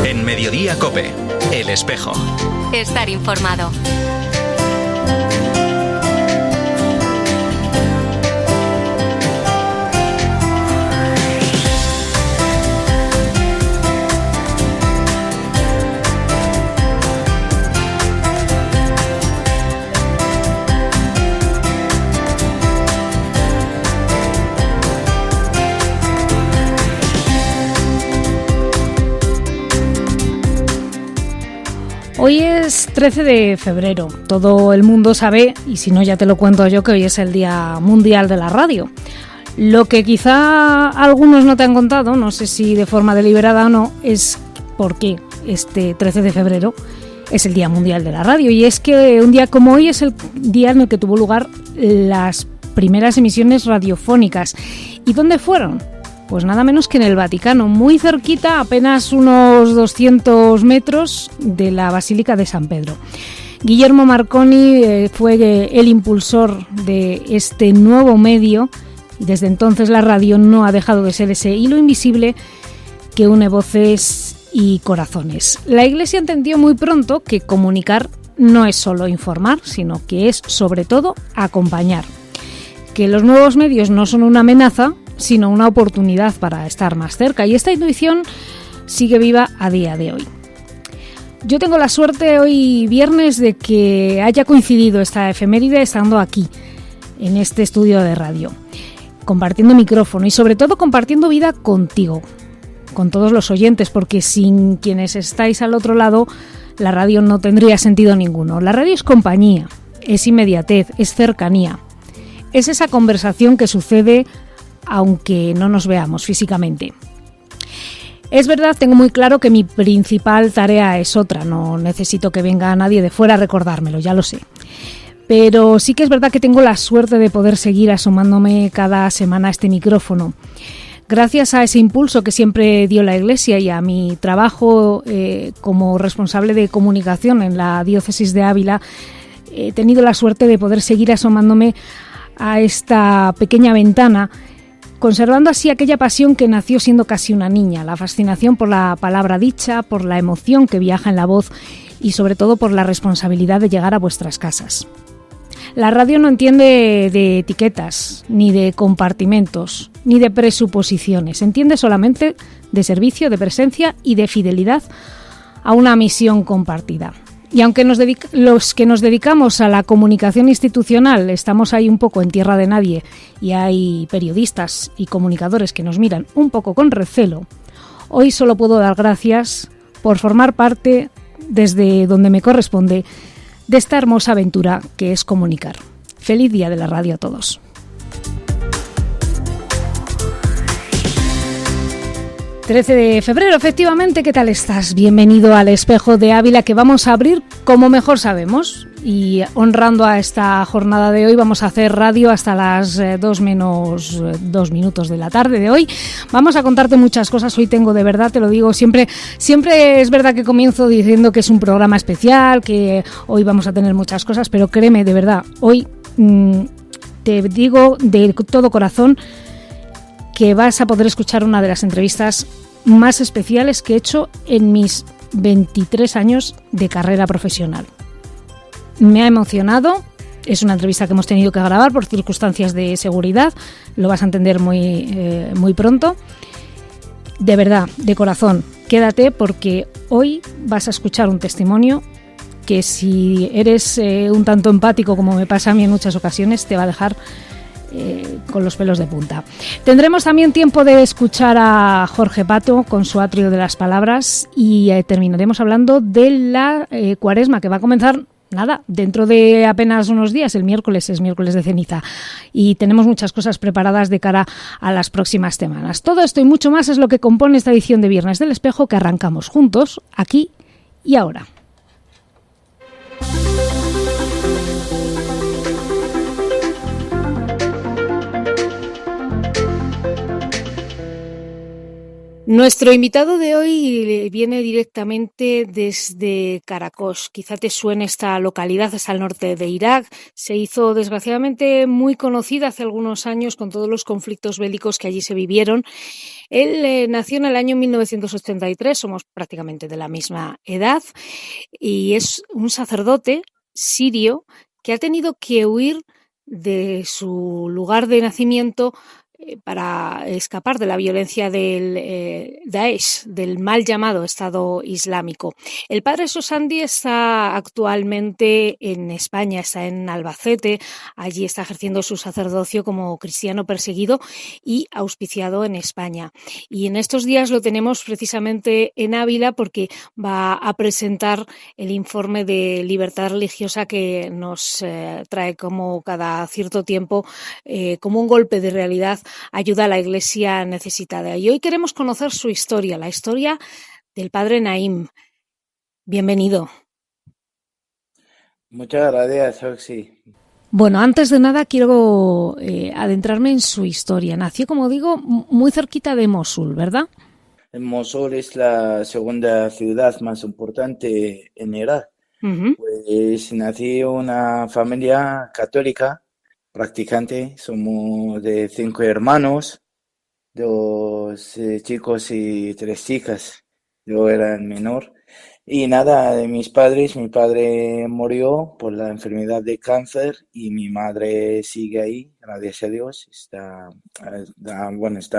En Mediodía COPE, El Espejo. Estar informado. Hoy es 13 de febrero, todo el mundo sabe, y si no ya te lo cuento yo, que hoy es el Día Mundial de la Radio. Lo que quizá algunos no te han contado, no sé si de forma deliberada o no, es por qué este 13 de febrero es el Día Mundial de la Radio. Y es que un día como hoy es el día en el que tuvo lugar las primeras emisiones radiofónicas. ¿Y dónde fueron? Pues nada menos que en el Vaticano, muy cerquita, apenas unos 200 metros de la Basílica de San Pedro. Guillermo Marconi fue el impulsor de este nuevo medio y desde entonces la radio no ha dejado de ser ese hilo invisible que une voces y corazones. La Iglesia entendió muy pronto que comunicar no es solo informar, sino que es sobre todo acompañar. Que los nuevos medios no son una amenaza, sino una oportunidad para estar más cerca, y esta intuición sigue viva a día de hoy. Yo tengo la suerte hoy viernes de que haya coincidido esta efeméride estando aquí, en este estudio de radio, compartiendo micrófono y sobre todo compartiendo vida contigo, con todos los oyentes, porque sin quienes estáis al otro lado, la radio no tendría sentido ninguno. La radio es compañía, es inmediatez, es cercanía, es esa conversación que sucede aunque no nos veamos físicamente. Es verdad, tengo muy claro que mi principal tarea es otra, no necesito que venga nadie de fuera a recordármelo, ya lo sé. Pero sí que es verdad que tengo la suerte de poder seguir asomándome cada semana a este micrófono. Gracias a ese impulso que siempre dio la Iglesia y a mi trabajo como responsable de comunicación en la diócesis de Ávila, he tenido la suerte de poder seguir asomándome a esta pequeña ventana, conservando así aquella pasión que nació siendo casi una niña, la fascinación por la palabra dicha, por la emoción que viaja en la voz y sobre todo por la responsabilidad de llegar a vuestras casas. La radio no entiende de etiquetas, ni de compartimentos, ni de presuposiciones, entiende solamente de servicio, de presencia y de fidelidad a una misión compartida. Y aunque los que nos dedicamos a la comunicación institucional estamos ahí un poco en tierra de nadie y hay periodistas y comunicadores que nos miran un poco con recelo, hoy solo puedo dar gracias por formar parte, desde donde me corresponde, de esta hermosa aventura que es comunicar. Feliz Día de la Radio a todos. 13 de febrero, efectivamente, ¿qué tal estás? Bienvenido al Espejo de Ávila, que vamos a abrir como mejor sabemos. Y honrando a esta jornada de hoy, vamos a hacer radio hasta las 2 menos 2 minutos de la tarde de hoy. Vamos a contarte muchas cosas. Hoy tengo, de verdad, te lo digo, siempre es verdad que comienzo diciendo que es un programa especial, que hoy vamos a tener muchas cosas, pero créeme, de verdad, hoy te digo de todo corazón que vas a poder escuchar una de las entrevistas más especiales que he hecho en mis 23 años de carrera profesional. Me ha emocionado, es una entrevista que hemos tenido que grabar por circunstancias de seguridad, lo vas a entender muy pronto. De verdad, de corazón, quédate porque hoy vas a escuchar un testimonio que si eres un tanto empático, como me pasa a mí en muchas ocasiones, te va a dejar con los pelos de punta. Tendremos también tiempo de escuchar a Jorge Pato con su atrio de las palabras y terminaremos hablando de la cuaresma que va a comenzar dentro de apenas unos días. El miércoles es miércoles de ceniza y tenemos muchas cosas preparadas de cara a las próximas semanas. Todo esto y mucho más es lo que compone esta edición de Viernes del Espejo que arrancamos juntos aquí y ahora. Nuestro invitado de hoy viene directamente desde Caracos. Quizá te suene esta localidad, es al norte de Irak. Se hizo desgraciadamente muy conocida hace algunos años con todos los conflictos bélicos que allí se vivieron. Él nació en el año 1983, somos prácticamente de la misma edad, y es un sacerdote sirio que ha tenido que huir de su lugar de nacimiento para escapar de la violencia del Daesh, del mal llamado Estado Islámico. El padre Sosandi está actualmente en España, está en Albacete, allí está ejerciendo su sacerdocio como cristiano perseguido y auspiciado en España. Y en estos días lo tenemos precisamente en Ávila porque va a presentar el informe de libertad religiosa que nos trae como cada cierto tiempo, como un golpe de realidad, ayuda a la Iglesia necesitada. Y hoy queremos conocer su historia, la historia del padre Naim. Bienvenido. Muchas gracias, Oxy. Bueno, antes de nada quiero adentrarme en su historia. Nació, como digo, muy cerquita de Mosul, ¿verdad? Mosul es la segunda ciudad más importante en Irak. Pues nací en una familia católica practicante. Somos de 5 hermanos, 2 chicos y 3 chicas. Yo era el menor. Y nada, de mis padres, mi padre murió por la enfermedad de cáncer y mi madre sigue ahí, gracias a Dios. Está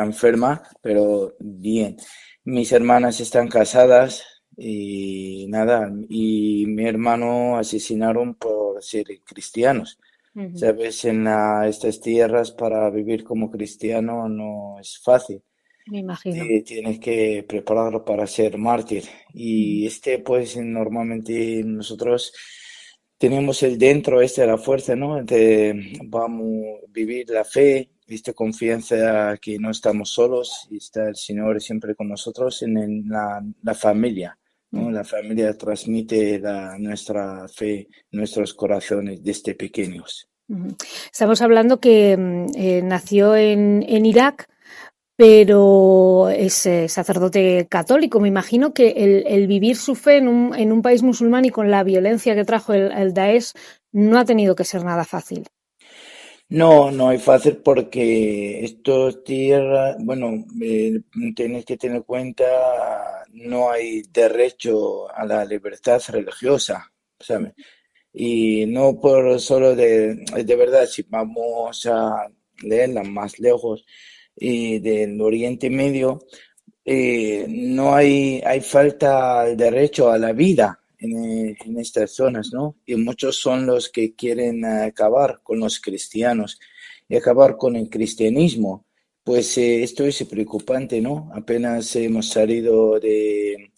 enferma, pero bien. Mis hermanas están casadas y nada, y mi hermano asesinaron por ser cristianos. Sabes, en estas tierras para vivir como cristiano no es fácil. Me imagino. Tienes que prepararlo para ser mártir. Y pues normalmente nosotros tenemos dentro la fuerza, ¿no? Vamos a vivir la fe, esta confianza que no estamos solos y está el Señor siempre con nosotros en la familia, ¿no? La familia transmite nuestra fe, nuestros corazones desde pequeños. Estamos hablando que nació en Irak, pero es sacerdote católico. Me imagino que el vivir su fe en un país musulmán y con la violencia que trajo el Daesh no ha tenido que ser nada fácil. No es fácil porque esto es tierra, tienes que tener en cuenta, no hay derecho a la libertad religiosa, ¿sabes? Y no por solo de verdad, si vamos a leerla más lejos y del Oriente Medio, no hay falta el derecho a la vida en estas zonas, ¿no? Y muchos son los que quieren acabar con los cristianos y acabar con el cristianismo. Pues esto es preocupante, ¿no? Apenas hemos salido de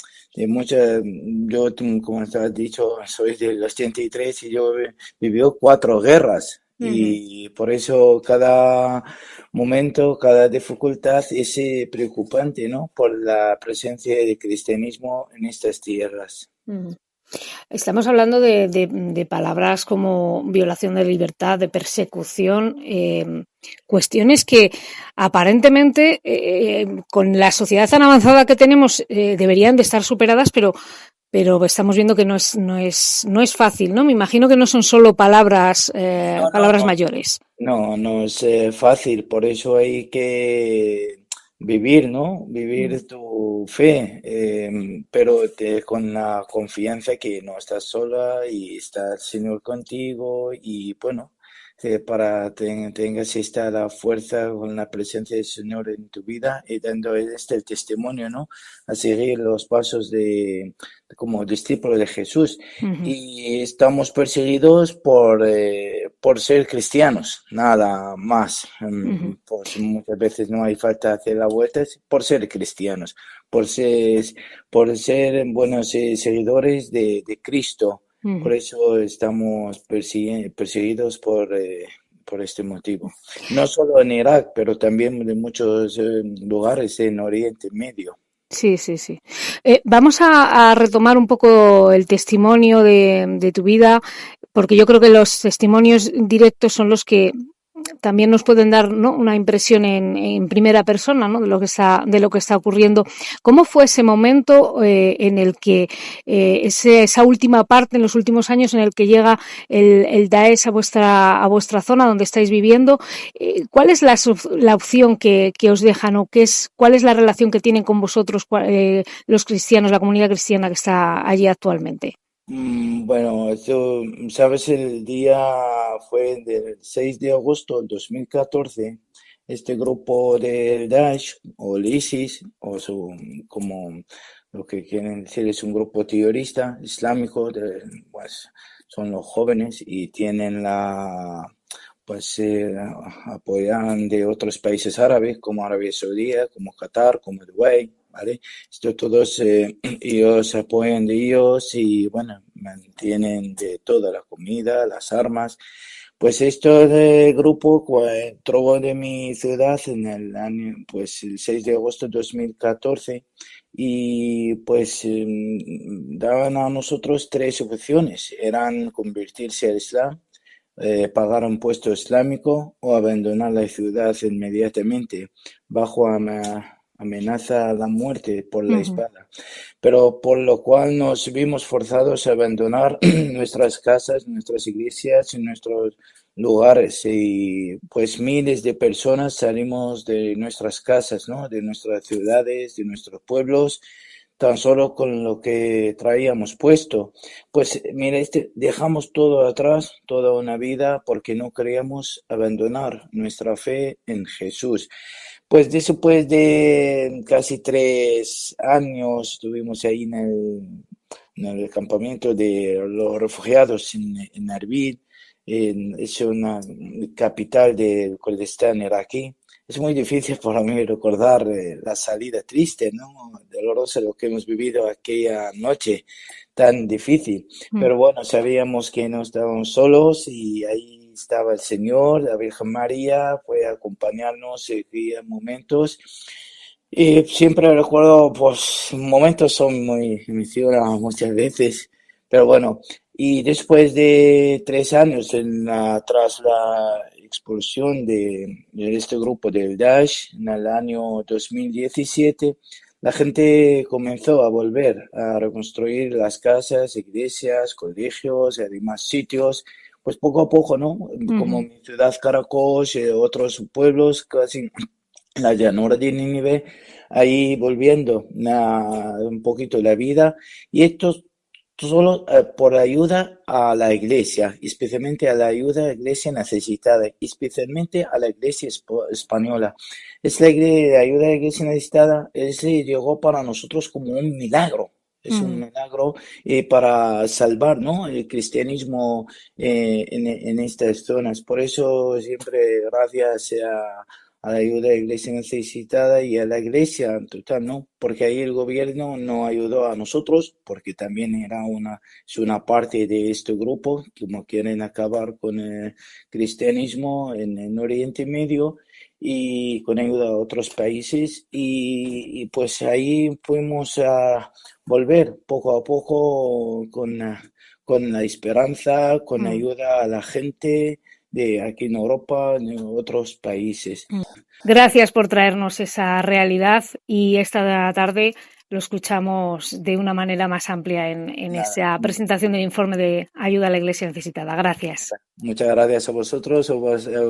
muchas. Yo, como te has dicho, soy del 83 y yo vivió 4 guerras. Y por eso cada momento, cada dificultad es preocupante, ¿no? Por la presencia del cristianismo en estas tierras. Estamos hablando de palabras como violación de libertad, de persecución, cuestiones que aparentemente con la sociedad tan avanzada que tenemos deberían de estar superadas, pero estamos viendo que no es fácil, ¿no? Me imagino que no son solo palabras mayores. No es fácil, por eso hay que vivir, ¿no? Vivir tu fe, pero con la confianza que no estás sola y está el Señor contigo y bueno, para tengas la fuerza con la presencia del Señor en tu vida y dando el testimonio, ¿no? A seguir los pasos como discípulo de Jesús. Y estamos perseguidos por ser cristianos, nada más. Pues muchas veces no hay falta hacer la vuelta por ser cristianos, por ser buenos seguidores de Cristo. Por eso estamos perseguidos por este motivo. No solo en Irak, pero también en muchos lugares en Oriente Medio. Sí. Vamos a retomar un poco el testimonio de tu vida, porque yo creo que los testimonios directos son los que también nos pueden dar, ¿no?, una impresión en primera persona, ¿no?, de lo que está ocurriendo. ¿Cómo fue ese momento en el que esa última parte, en los últimos años, en el que llega el Daesh a vuestra zona donde estáis viviendo? ¿Cuál es la opción que os dejan, o cuál es la relación que tienen con vosotros los cristianos, la comunidad cristiana que está allí actualmente? Bueno, eso, sabes, el día fue del 6 de agosto del 2014. Este grupo del Daesh o el ISIS, como lo que quieren decir, es un grupo terrorista islámico, pues son los jóvenes y tienen apoyan de otros países árabes como Arabia Saudí, como Qatar, como Dubái, ¿vale? Esto todos ellos apoyan de ellos y bueno, mantienen de toda la comida, las armas. Pues esto de grupo entró de mi ciudad en el año, pues el 6 de agosto de 2014 y pues daban a nosotros 3 opciones. Eran convertirse al Islam, pagar un impuesto islámico o abandonar la ciudad inmediatamente bajo amenaza a la muerte por la espada. Pero por lo cual nos vimos forzados a abandonar nuestras casas, nuestras iglesias y nuestros lugares. Y pues miles de personas salimos de nuestras casas, ¿no?, de nuestras ciudades, de nuestros pueblos, tan solo con lo que traíamos puesto. Pues mira, dejamos todo atrás, toda una vida, porque no queríamos abandonar nuestra fe en Jesús. Pues después de casi 3 años estuvimos ahí en el campamento de los refugiados en Erbil, es una capital del Kurdistán iraquí. Es muy difícil para mí recordar la salida triste, ¿no?, dolorosa, lo que hemos vivido aquella noche tan difícil. Pero bueno, sabíamos que no estábamos solos y ahí estaba el Señor, la Virgen María, fue a acompañarnos en aquellos momentos. Y siempre recuerdo, pues, momentos son muy emocionantes muchas veces, pero bueno. Y después de 3 años tras la expulsión de este grupo del Daesh en el año 2017, la gente comenzó a volver a reconstruir las casas, iglesias, colegios y demás sitios, pues poco a poco, ¿no? Como mi ciudad Caracas y otros pueblos, casi la llanura de Nínive, ahí volviendo un poquito la vida. Y esto solo por ayuda a la iglesia, especialmente a la ayuda a la iglesia necesitada, especialmente a la iglesia española. La ayuda a la iglesia necesitada llegó para nosotros como un milagro. Es un milagro para salvar, ¿no?, el cristianismo en estas zonas. Por eso siempre gracias a la ayuda de la iglesia necesitada y a la iglesia en total, ¿no? Porque ahí el gobierno no ayudó a nosotros, porque también es una parte de este grupo, como quieren acabar con el cristianismo en Oriente Medio y con ayuda a otros países. Y pues ahí fuimos a volver poco a poco con la esperanza, con ayuda a la gente de aquí en Europa, en otros países. Gracias por traernos esa realidad y esta tarde lo escuchamos de una manera más amplia en esa presentación del informe de ayuda a la Iglesia necesitada. Gracias. Muchas gracias a vosotros,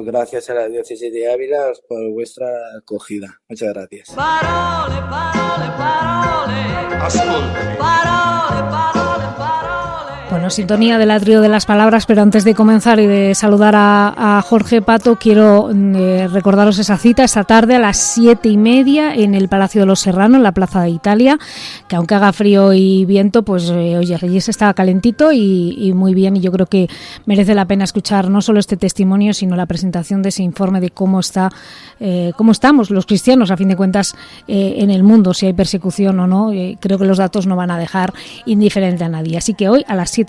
gracias a la Diócesis de Ávila por vuestra acogida. Muchas gracias. Parole, parole, parole. Ascoltami. Parole, parole, parole. Bueno, sintonía del atrio de las palabras, pero antes de comenzar y de saludar a Jorge Pato, quiero recordaros esa cita esta tarde a las 7:30 en el Palacio de los Serrano, en la Plaza de Italia, que aunque haga frío y viento, pues oye, allí se está calentito y muy bien, y yo creo que merece la pena escuchar no solo este testimonio, sino la presentación de ese informe de cómo estamos los cristianos, a fin de cuentas, en el mundo, si hay persecución o no. Creo que los datos no van a dejar indiferente a nadie. Así que hoy a las 7:30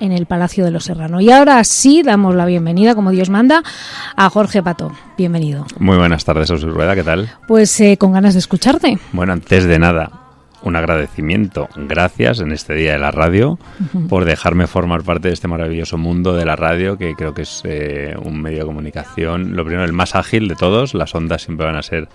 en el Palacio de los Serrano. Y ahora sí damos la bienvenida, como Dios manda, a Jorge Pato. Bienvenido. Muy buenas tardes, Jesús Rueda, ¿qué tal? Pues con ganas de escucharte. Bueno, antes de nada, un agradecimiento. Gracias en este Día de la Radio por dejarme formar parte de este maravilloso mundo de la radio, que creo que es un medio de comunicación, lo primero, el más ágil de todos. Las ondas siempre van a ser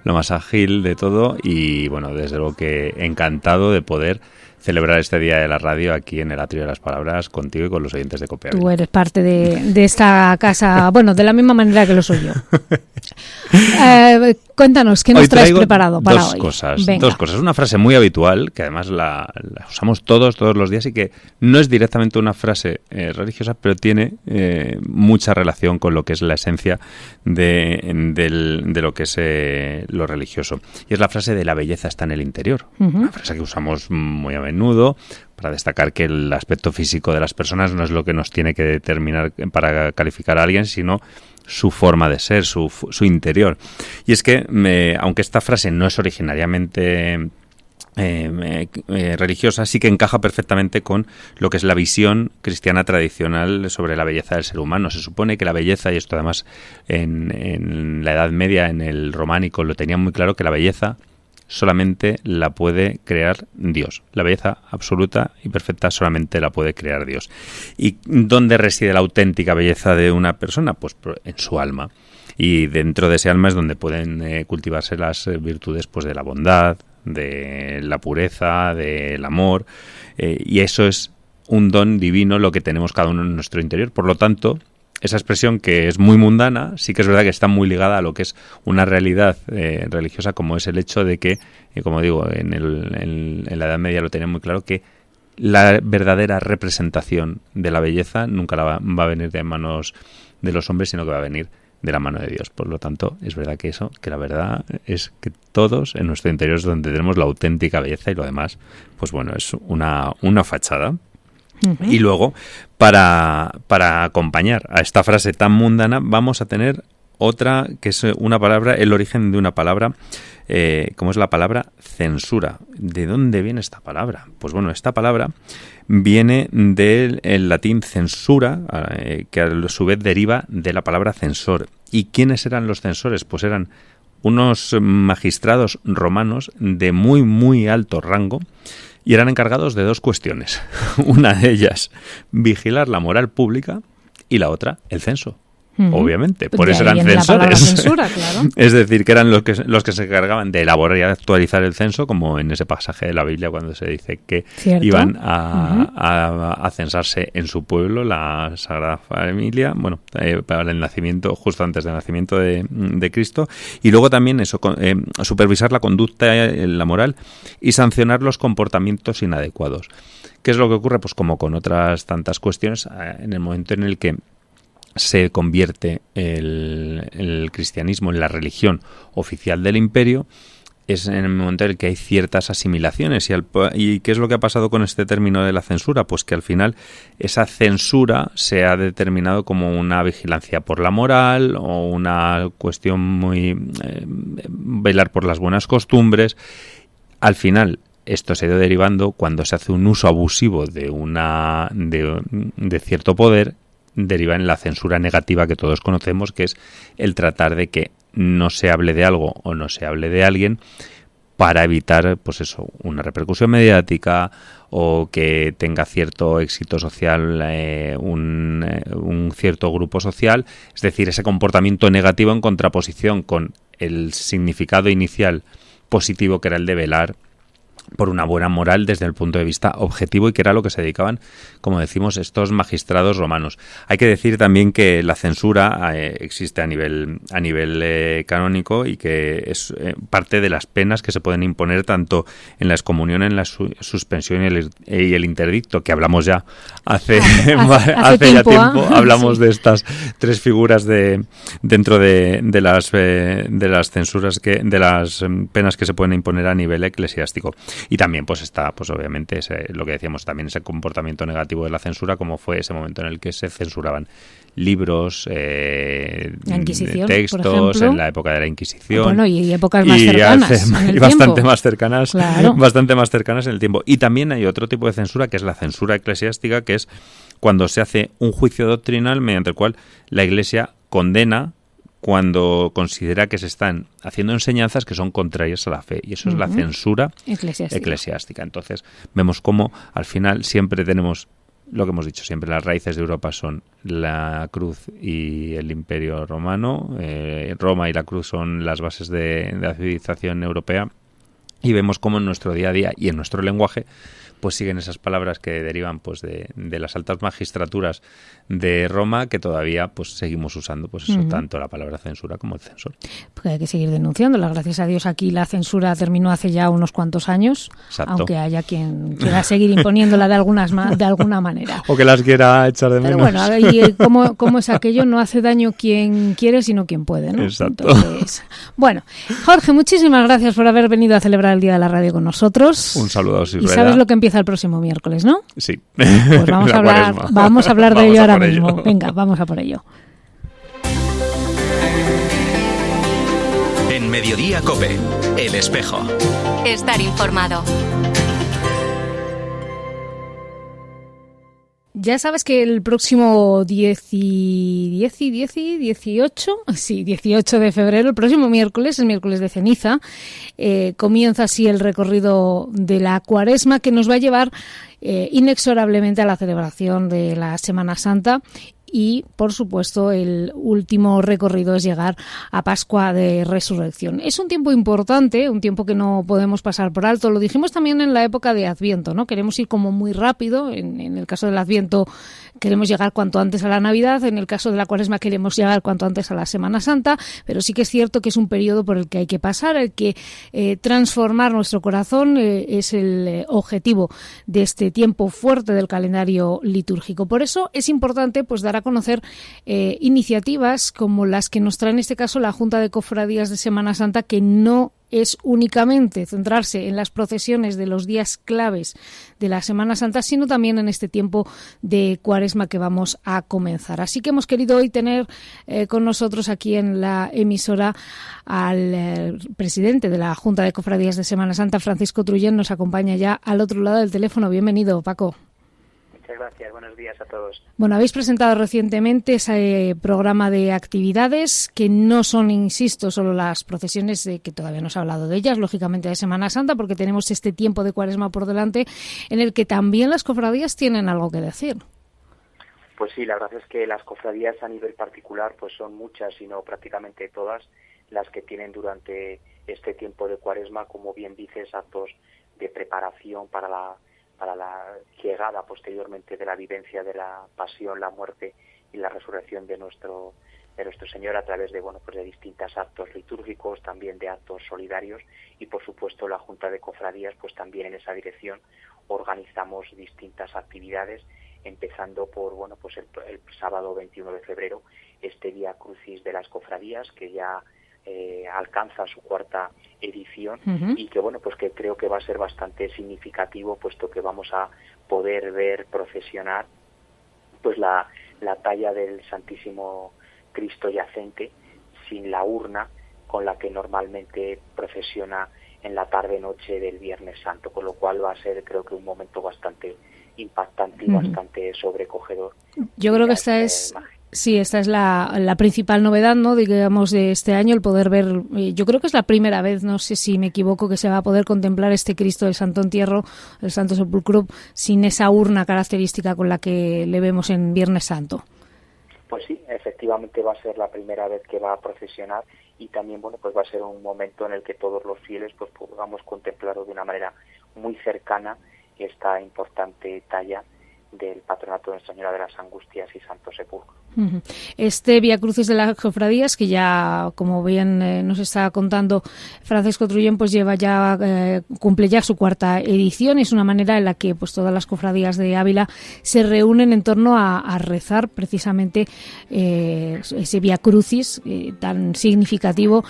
lo más ágil de todo y bueno, desde luego que encantado de poder celebrar este Día de la Radio aquí en el Atrio de las Palabras contigo y con los oyentes de COPE. Tú eres parte de esta casa, bueno, de la misma manera que lo soy yo. Cuéntanos, ¿qué nos traes preparado para hoy? Dos cosas. Una frase muy habitual, que además la usamos todos los días y que no es directamente una frase religiosa, pero tiene mucha relación con lo que es la esencia de lo que es lo religioso. Y es la frase de la belleza está en el interior. Una frase que usamos muy a menudo para destacar que el aspecto físico de las personas no es lo que nos tiene que determinar para calificar a alguien, sino su forma de ser, su interior. Y es que, aunque esta frase no es originariamente religiosa, sí que encaja perfectamente con lo que es la visión cristiana tradicional sobre la belleza del ser humano. Se supone que la belleza, y esto además en la Edad Media, en el románico, lo tenían muy claro, que la belleza solamente la puede crear Dios. La belleza absoluta y perfecta solamente la puede crear Dios. ¿Y dónde reside la auténtica belleza de una persona? Pues en su alma. Y dentro de ese alma es donde pueden cultivarse las virtudes, pues, de la bondad, de la pureza, del amor. Y eso es un don divino, lo que tenemos cada uno en nuestro interior. Por lo tanto, esa expresión, que es muy mundana, sí que es verdad que está muy ligada a lo que es una realidad religiosa, como es el hecho de que, como digo, en la Edad Media lo tenían muy claro, que la verdadera representación de la belleza nunca va a venir de manos de los hombres, sino que va a venir de la mano de Dios. Por lo tanto, es verdad que la verdad es que todos en nuestro interior es donde tenemos la auténtica belleza, y lo demás, pues bueno, es una fachada. Y luego, para acompañar a esta frase tan mundana, vamos a tener otra, que es una palabra, el origen de una palabra, como es la palabra censura. ¿De dónde viene esta palabra? Pues bueno, esta palabra viene del latín censura, que a su vez deriva de la palabra censor. ¿Y quiénes eran los censores? Pues eran unos magistrados romanos de muy, muy alto rango, y eran encargados de dos cuestiones. Una de ellas, vigilar la moral pública, y la otra, el censo. Obviamente, por eso eran censores. Censura, claro. Es decir, que eran los que se encargaban de elaborar y actualizar el censo, como en ese pasaje de la Biblia cuando se dice que iban a censarse en su pueblo, la Sagrada Familia, bueno, para el nacimiento, justo antes del nacimiento de Cristo, y luego también eso, supervisar la conducta, la moral, y sancionar los comportamientos inadecuados. ¿Qué es lo que ocurre? Pues como con otras tantas cuestiones, en el momento en el que se convierte el cristianismo en la religión oficial del imperio, es en el momento en el que hay ciertas asimilaciones. ¿Y qué es lo que ha pasado con este término de la censura? Pues que al final esa censura se ha determinado como una vigilancia por la moral, o una cuestión muy velar por las buenas costumbres. Al final, esto se ha ido derivando cuando se hace un uso abusivo de cierto poder, deriva en la censura negativa que todos conocemos, que es el tratar de que no se hable de algo o no se hable de alguien para evitar, pues eso, una repercusión mediática, o que tenga cierto éxito social un cierto grupo social. Es decir, ese comportamiento negativo en contraposición con el significado inicial positivo, que era el de velar por una buena moral desde el punto de vista objetivo, y que era lo que se dedicaban, como decimos, estos magistrados romanos. Hay que decir también que la censura existe a nivel canónico, y que es parte de las penas que se pueden imponer tanto en la excomunión, en la suspensión y el interdicto, que hablamos ya hace tiempo. Hablamos de estas tres figuras dentro de las censuras, de las penas que se pueden imponer a nivel eclesiástico. Y también pues está, pues obviamente, lo que decíamos también, ese comportamiento negativo de la censura, como fue ese momento en el que se censuraban libros, textos, en la época de la Inquisición. Bueno, y épocas más cercanas. Bastante más cercanas en el tiempo. Y también hay otro tipo de censura, que es la censura eclesiástica, que es cuando se hace un juicio doctrinal mediante el cual la Iglesia condena cuando considera que se están haciendo enseñanzas que son contrarias a la fe, y eso es la censura eclesiástica. Entonces vemos cómo al final siempre tenemos lo que hemos dicho siempre, las raíces de Europa son la cruz y el Imperio Romano. Roma y la cruz son las bases de la civilización europea, y vemos cómo en nuestro día a día y en nuestro lenguaje pues siguen esas palabras que derivan pues de las altas magistraturas de Roma, que todavía pues seguimos usando pues eso, tanto la palabra censura como el censor. Pues hay que seguir denunciándola. Gracias a Dios aquí la censura terminó hace ya unos cuantos años. Exacto. Aunque haya quien quiera seguir imponiéndola de alguna manera. O que las quiera echar de menos. Pero bueno, y ¿cómo es aquello? No hace daño quien quiere, sino quien puede, ¿no? Exacto. Entonces, bueno, Jorge, muchísimas gracias por haber venido a celebrar el Día de la Radio con nosotros. Un saludo a Osir Rueda. Y sabes lo que empieza el próximo miércoles, ¿no? Sí. Pues vamos a hablar de ello ahora mismo. Venga, vamos a por ello. En Mediodía COPE, El Espejo. Estar informado. Ya sabes que el próximo 18 de febrero, el próximo miércoles, el miércoles de ceniza, comienza así el recorrido de la Cuaresma, que nos va a llevar inexorablemente a la celebración de la Semana Santa. Y, por supuesto, el último recorrido es llegar a Pascua de Resurrección. Es un tiempo importante, un tiempo que no podemos pasar por alto. Lo dijimos también en la época de Adviento, ¿no? Queremos ir como muy rápido. En el caso del Adviento queremos llegar cuanto antes a la Navidad. En el caso de la Cuaresma queremos llegar cuanto antes a la Semana Santa. Pero sí que es cierto que es un periodo por el que hay que pasar, el que transformar nuestro corazón es el objetivo de este tiempo fuerte del calendario litúrgico. Por eso es importante pues dar a conocer iniciativas como las que nos trae en este caso la Junta de Cofradías de Semana Santa, que no es únicamente centrarse en las procesiones de los días claves de la Semana Santa, sino también en este tiempo de Cuaresma que vamos a comenzar. Así que hemos querido hoy tener con nosotros aquí en la emisora al presidente de la Junta de Cofradías de Semana Santa, Francisco Trullén. Nos acompaña ya al otro lado del teléfono. Bienvenido, Paco. Muchas gracias, buenos días a todos. Bueno, habéis presentado recientemente ese programa de actividades que no son, insisto, solo las procesiones, que todavía no se ha hablado de ellas, lógicamente de Semana Santa, porque tenemos este tiempo de Cuaresma por delante en el que también las cofradías tienen algo que decir. Pues sí, la verdad es que las cofradías a nivel particular pues son muchas, si no prácticamente todas, las que tienen durante este tiempo de Cuaresma, como bien dices, actos de preparación para la llegada posteriormente de la vivencia de la pasión, la muerte y la resurrección de nuestro Señor a través de de distintos actos litúrgicos, también de actos solidarios, y por supuesto la Junta de Cofradías pues también en esa dirección organizamos distintas actividades, empezando por el sábado 21 de febrero, este Vía Crucis de las Cofradías, que ya alcanza su cuarta edición y que que creo que va a ser bastante significativo, puesto que vamos a poder ver procesionar pues la talla del Santísimo Cristo yacente sin la urna con la que normalmente procesiona en la tarde-noche del Viernes Santo, con lo cual va a ser, creo que, un momento bastante impactante y bastante sobrecogedor. Yo creo que esta es la principal novedad, ¿no?, digamos, de este año, el poder ver, yo creo que es la primera vez, no sé si me equivoco, que se va a poder contemplar este Cristo del Santo Entierro, el Santo Sepulcro, sin esa urna característica con la que le vemos en Viernes Santo. Pues sí, efectivamente va a ser la primera vez que va a procesionar, y también va a ser un momento en el que todos los fieles pues podamos contemplarlo de una manera muy cercana, esta importante talla del patronato de Nuestra Señora de las Angustias y Santo Sepulcro. Este Vía Crucis de las Cofradías, que ya, como bien nos está contando Francisco Trullén, pues cumple ya su cuarta edición. Es una manera en la que pues todas las cofradías de Ávila se reúnen en torno a rezar precisamente ese Vía Crucis tan significativo.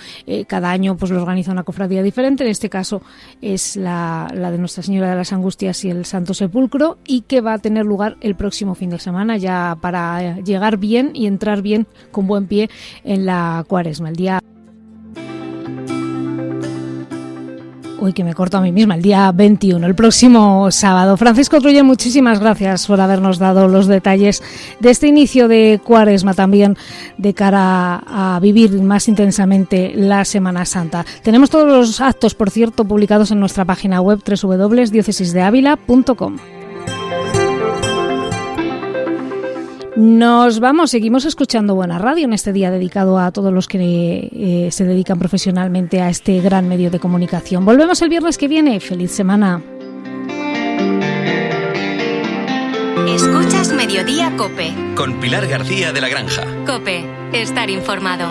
Cada año pues lo organiza una cofradía diferente. En este caso es la de Nuestra Señora de las Angustias y el Santo Sepulcro, y que va a tener lugar el próximo fin de semana, ya para llegar bien y entrar bien, con buen pie, en la Cuaresma. El día Uy, que me corto a mí misma, el día 21, el próximo sábado. Francisco Truller, muchísimas gracias por habernos dado los detalles de este inicio de Cuaresma, también de cara a vivir más intensamente la Semana Santa. Tenemos todos los actos, por cierto, publicados en nuestra página web www.diocesisdeavila.com. Nos vamos, seguimos escuchando Buena Radio en este día dedicado a todos los que se dedican profesionalmente a este gran medio de comunicación. Volvemos el viernes que viene. ¡Feliz semana! Escuchas Mediodía COPE. Con Pilar García de la Granja. COPE. Estar informado.